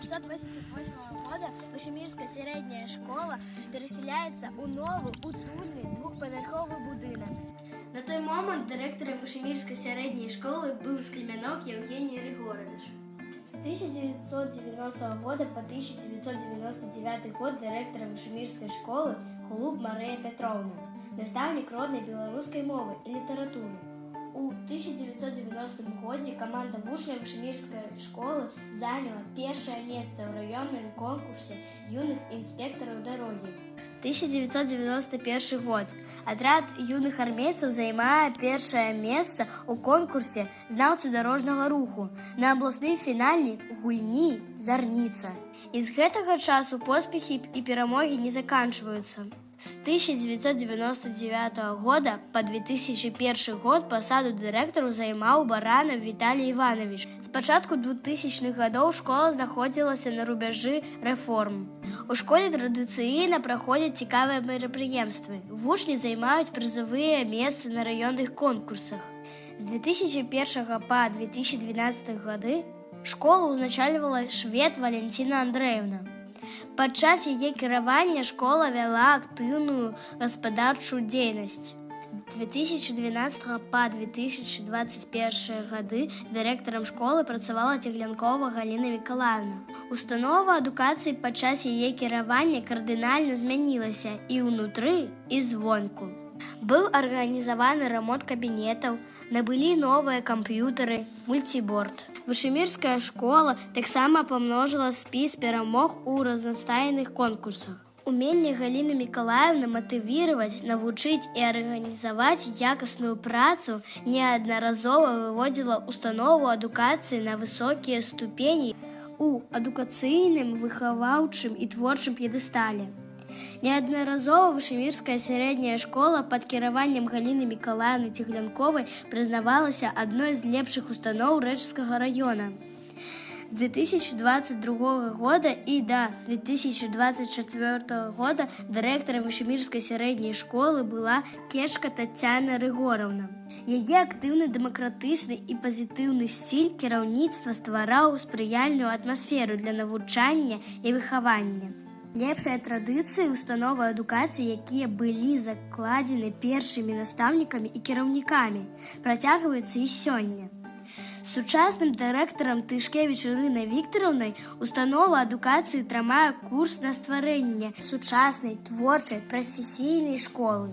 1988 года Вышемирская средняя школа переселяется у новый утульный двухпавярховы будынак. На той момент директором Вышемирской средней школы был Склемянок Евгений Григорович. С 1990 года по 1999 год директором Вышемирской школы Холуб Мария Петровна, наставник родной белорусской мовы и литературы. У 1990 году команда вучняў Вышемирской школы заняла первое место в районном конкурсе юных инспекторов дороги. 1991 год. Отряд юных армейцев занимает первое место у конкурсе «Знаўцы дорожного руху» на областным финале гульні «Зарница». Из гэтага часу поспехи и перамоги не заканчиваются. С 1999 года по 2001 год посаду директора займаў Баранов Виталий Иванович. С початку 2000-х годов школа находилась на рубежы реформ. У школе традыцыйна проходят цікавыя мерапрыемствы. Вучні займаюць призовые места на районных конкурсах. С 2001 по 2012 годы школу узначальвала швед Валентина Андреевна. Падчас яе кіравання школа вяла актыўную гаспадарчую дзейнасць. З 2012 по 2021 гады дырэктарам школы працавала Цеглянкова Галіна Мікалаевна. Установа адукацыі падчас яе кіравання кардынальна змянілася і ўнутры, і звонку. Быў арганізаваны рамонт кабінетаў, набылі новыя камп'ютары, мультиборд. Вышемирская школа таксама памножила спіс перамог у разнастайных конкурсах. Уменне Галіны Мікалаевны матывіраваць, навучыць і арганізаваць якасную працу неаднаразова выводзіла установу адукацыі на высокія ступені у адукацыйным, выхаваўчым і творчым п'едэстале. Неаднаразова Вышемирская средняя школа под кіраваннем Галины Миколаевны Цеглянковой признавалася одной из лепших установ Рэчскага района. С 2022 года и до 2024 года директором Вышемирской средней школы была Кечка Татьяна Рыгоровна. Яе актыўны дэмакратычны і пазітыўны стиль кіраўніцтва ствараў спрыяльную атмасферу для навучання і выхавання. Лепшыя традыцыі установы адукацыі, якія былі закладзены першымі настаўнікамі і кіраўнікамі, працягваюцца і сёння. Сучасным дырэктарам Тышкевіч Ірынай Віктараўнай установа адукацыі трымае курс на стварэнне сучаснай, творчай, прафесійнай школы.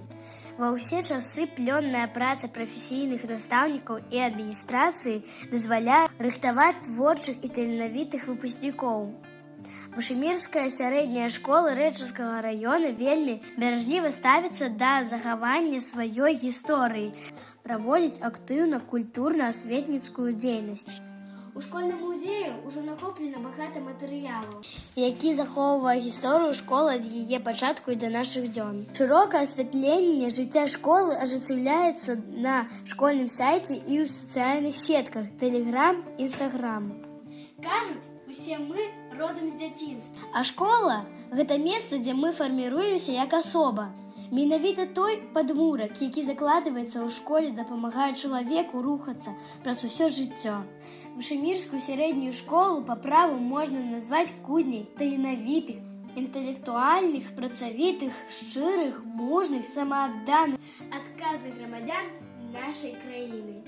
Ва ўсе часы плённая праца прафесійных настаўнікаў і адміністрацыі дазваляе рыхтаваць творчых і таленавітых выпускнікоў. Вышемирская средняя школа Рэчскага района вельмі бережліва ставіцца да захавання сваёй гісторыі, праводзіць актыўна культурна-асветніцкую дзейнасць. У школьным музеі ўжо накоплена багата матэрыялаў, які захоўвае гісторыю школы ад яе пачатку і да нашых дзён. Шырокае асвятленне жыцця школы ажыццяўляецца на школьным сайце і ў сацыяльных сетках Telegram, Instagram. Кажуць, усе мы родом з дзяцінства. А школа – гэта месца, дзе мы фарміруемся як асоба. Менавіта той падмурак, які закладваецца ў школе, дапамагае чалавеку рухацца праз усё жыццё. Вышемирскую среднюю школу па праву можна назваць кузняй таленавітых, інтэлектуальных, працавітых, шчырых, мужных, самаадданых, адказных грамадзян нашай краіны.